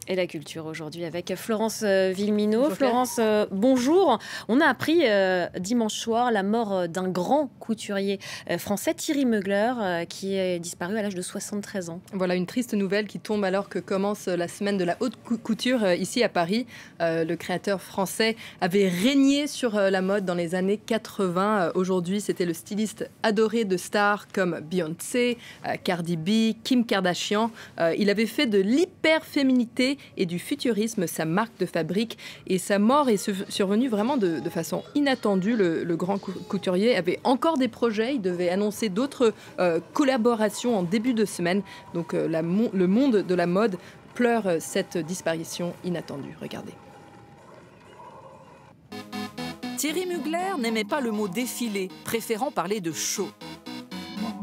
Et la culture aujourd'hui avec Florence Villeminot. Bonjour Florence, bonjour. On a appris dimanche soir la mort d'un grand couturier français, Thierry Mugler, qui est disparu à l'âge de 73 ans. Voilà une triste nouvelle qui tombe alors que commence la semaine de la haute couture ici à Paris. Le créateur français avait régné sur la mode dans les années 80. Aujourd'hui, c'était le styliste adoré de stars comme Beyoncé, Cardi B, Kim Kardashian. Il avait fait de l'hyperféminité et du futurisme sa marque de fabrique, et sa mort est survenue vraiment de façon inattendue. Le grand couturier avait encore des projets, il devait annoncer d'autres collaborations en début de semaine. Donc le monde de la mode pleure cette disparition inattendue. Regardez. Thierry Mugler n'aimait pas le mot défilé, préférant parler de show.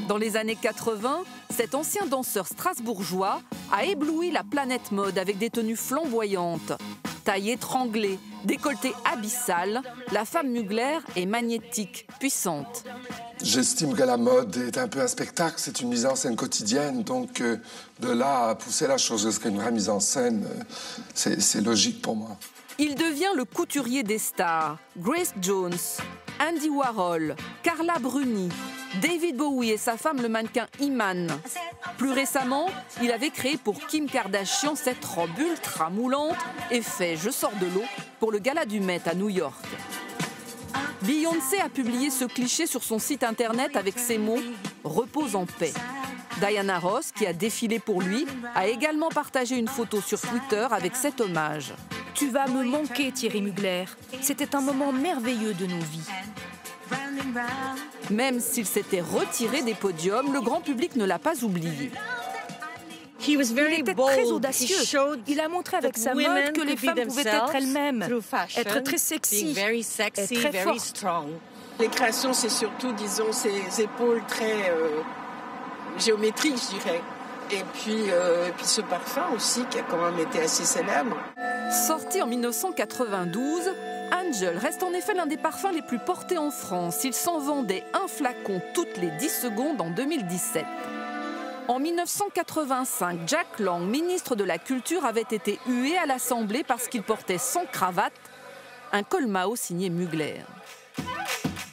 Dans les années 80, cet ancien danseur strasbourgeois a ébloui la planète mode avec des tenues flamboyantes. Taille étranglée, décolleté abyssal, la femme Mugler est magnétique, puissante. J'estime que la mode est un peu un spectacle, c'est une mise en scène quotidienne, donc de là à pousser la chose jusqu'à une vraie mise en scène, c'est logique pour moi. Il devient le couturier des stars. Grace Jones, Andy Warhol, Carla Bruni, David Bowie et sa femme le mannequin Iman. Plus récemment, il avait créé pour Kim Kardashian cette robe ultra moulante et fait Je sors de l'eau pour le gala du Met à New York. Beyoncé a publié ce cliché sur son site internet avec ces mots « Repose en paix ». Diana Ross, qui a défilé pour lui, a également partagé une photo sur Twitter avec cet hommage. Tu vas me manquer, Thierry Mugler. C'était un moment merveilleux de nos vies. Même s'il s'était retiré des podiums, le grand public ne l'a pas oublié. Il était très audacieux. Il a montré avec sa mode que les femmes pouvaient être elles-mêmes, être très sexy, être très fortes. Les créations, c'est surtout, disons, ces épaules très géométriques, je dirais. Et puis ce parfum aussi, qui a quand même été assez célèbre. Sorti en 1992, Angel reste en effet l'un des parfums les plus portés en France. Il s'en vendait un flacon toutes les 10 secondes en 2017. En 1985, Jack Lang, ministre de la Culture, avait été hué à l'Assemblée parce qu'il portait sans cravate un col Mao signé Mugler.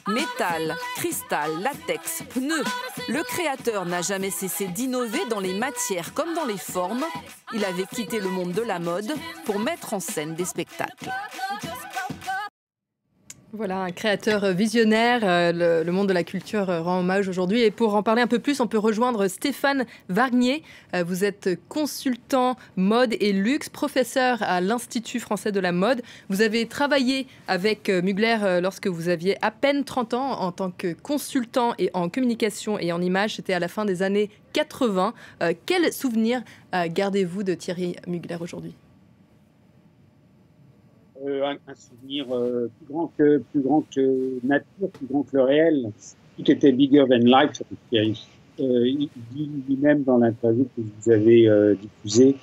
Métal, cristal, latex, pneus, le créateur n'a jamais cessé d'innover dans les matières comme dans les formes. Il avait quitté le monde de la mode pour mettre en scène des spectacles. Voilà, un créateur visionnaire, le monde de la culture rend hommage aujourd'hui. Et pour en parler un peu plus, on peut rejoindre Stéphane Vargnier. Vous êtes consultant mode et luxe, professeur à l'Institut français de la mode. Vous avez travaillé avec Mugler lorsque vous aviez à peine 30 ans en tant que consultant et en communication et en images. C'était à la fin des années 80. Quel souvenir gardez-vous de Thierry Mugler aujourd'hui ? Un souvenir plus grand que nature, plus grand que le réel. Tout était bigger than life. Il dit lui-même dans l'interview que vous avez diffusée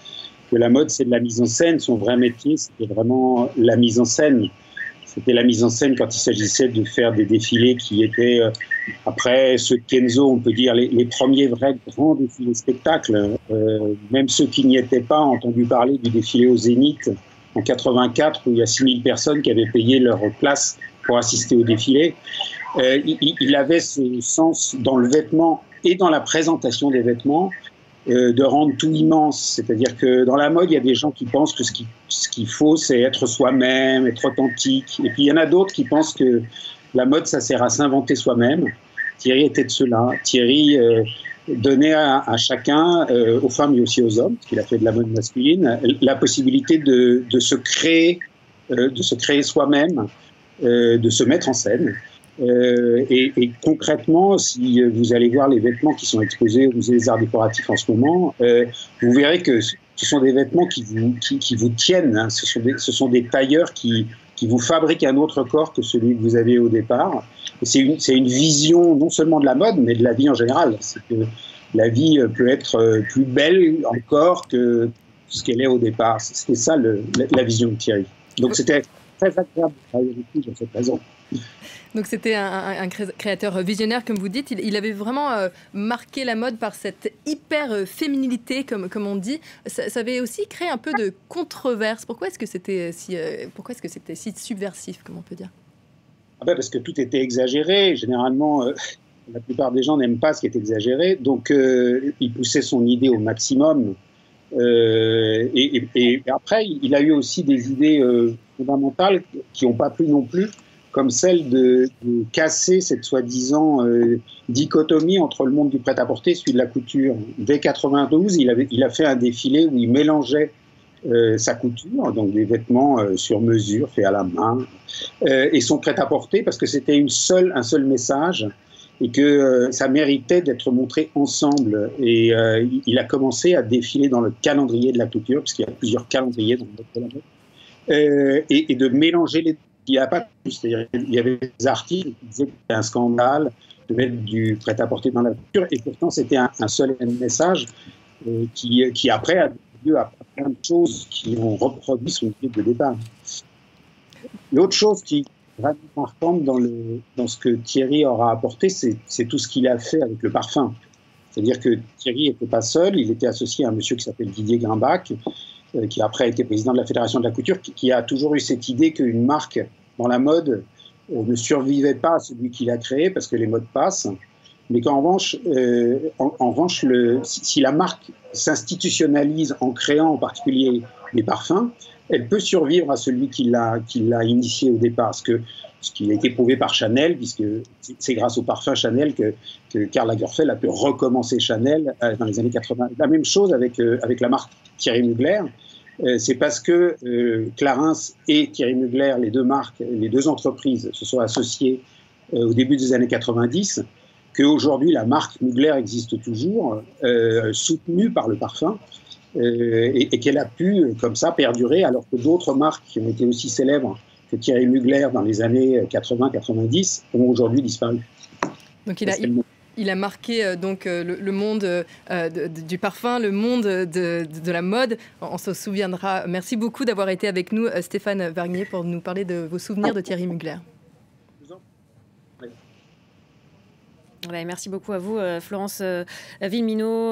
que la mode, c'est de la mise en scène. Son vrai métier, c'était vraiment la mise en scène. C'était la mise en scène quand il s'agissait de faire des défilés qui étaient, après ceux de Kenzo, on peut dire, les premiers vrais grands défilés spectacles. Même ceux qui n'y étaient pas ont entendu parler du défilé au Zénith en 84, où il y a 6000 personnes qui avaient payé leur place pour assister au défilé. Il avait ce sens dans le vêtement et dans la présentation des vêtements de rendre tout immense. C'est-à-dire que dans la mode, il y a des gens qui pensent que ce qu'il faut, c'est être soi-même, être authentique. Et puis il y en a d'autres qui pensent que la mode, ça sert à s'inventer soi-même. Thierry était de ceux-là. Thierry donnait à chacun, aux femmes et aussi aux hommes, parce qu'il a fait de la mode masculine, la possibilité de se créer soi-même, de se mettre en scène. Et concrètement, si vous allez voir les vêtements qui sont exposés au Musée des Arts Décoratifs en ce moment, vous verrez que ce sont des vêtements qui vous tiennent. Hein. Ce sont des tailleurs qui vous fabriquent un autre corps que celui que vous avez au départ. C'est une vision non seulement de la mode, mais de la vie en général. C'est que la vie peut être plus belle encore que ce qu'elle est au départ. C'était ça la vision de Thierry. Donc c'était très agréable de travailler avec lui pour cette raison. Donc c'était un créateur visionnaire, comme vous dites. Il avait vraiment marqué la mode par cette hyper féminilité, comme on dit. Ça avait aussi créé un peu de controverse. Pourquoi est-ce que c'était si subversif, comme on peut dire? Parce que tout était exagéré. Généralement, la plupart des gens n'aiment pas ce qui est exagéré. Donc, il poussait son idée au maximum. Et après, il a eu aussi des idées fondamentales qui n'ont pas plu non plus, comme celle de casser cette soi-disant dichotomie entre le monde du prêt-à-porter et celui de la couture. Dès 92, il a fait un défilé où il mélangeait sa couture, donc des vêtements sur mesure, faits à la main, et son prêt-à-porter, parce que c'était un seul message, et que ça méritait d'être montré ensemble. Et il a commencé à défiler dans le calendrier de la couture, parce qu'il y a plusieurs calendriers dans le monde de la mode, et de mélanger les... Il n'y a pas plus, c'est-à-dire il y avait des articles qui disaient que c'était un scandale de mettre du prêt-à-porter dans la couture, et pourtant c'était un seul message qui après a lieu à plein de choses qui ont reproduit son idée de départ. L'autre chose qui est vraiment marquante dans ce que Thierry aura apporté, c'est tout ce qu'il a fait avec le parfum. C'est-à-dire que Thierry n'était pas seul, il était associé à un monsieur qui s'appelle Didier Grimbach, qui après a été président de la Fédération de la Couture, qui a toujours eu cette idée qu'une marque dans la mode ne survivait pas à celui qui l'a créé, parce que les modes passent, mais qu'en revanche, si la marque s'institutionnalise en créant en particulier des parfums, elle peut survivre à celui qui l'a initié au départ, ce qui a été prouvé par Chanel, puisque c'est grâce au parfum Chanel que Karl Lagerfeld a pu recommencer Chanel dans les années 80. La même chose avec la marque Thierry Mugler. C'est parce que Clarins et Thierry Mugler, les deux marques, les deux entreprises, se sont associées au début des années 90, qu'aujourd'hui la marque Mugler existe toujours, soutenue par le parfum, et qu'elle a pu comme ça perdurer, alors que d'autres marques qui ont été aussi célèbres que Thierry Mugler dans les années 80-90 ont aujourd'hui disparu. Donc il a marqué donc le monde du parfum, le monde de la mode. On se souviendra. Merci beaucoup d'avoir été avec nous, Stéphane Vergnier, pour nous parler de vos souvenirs de Thierry Mugler. Merci beaucoup à vous, Florence Villeminot.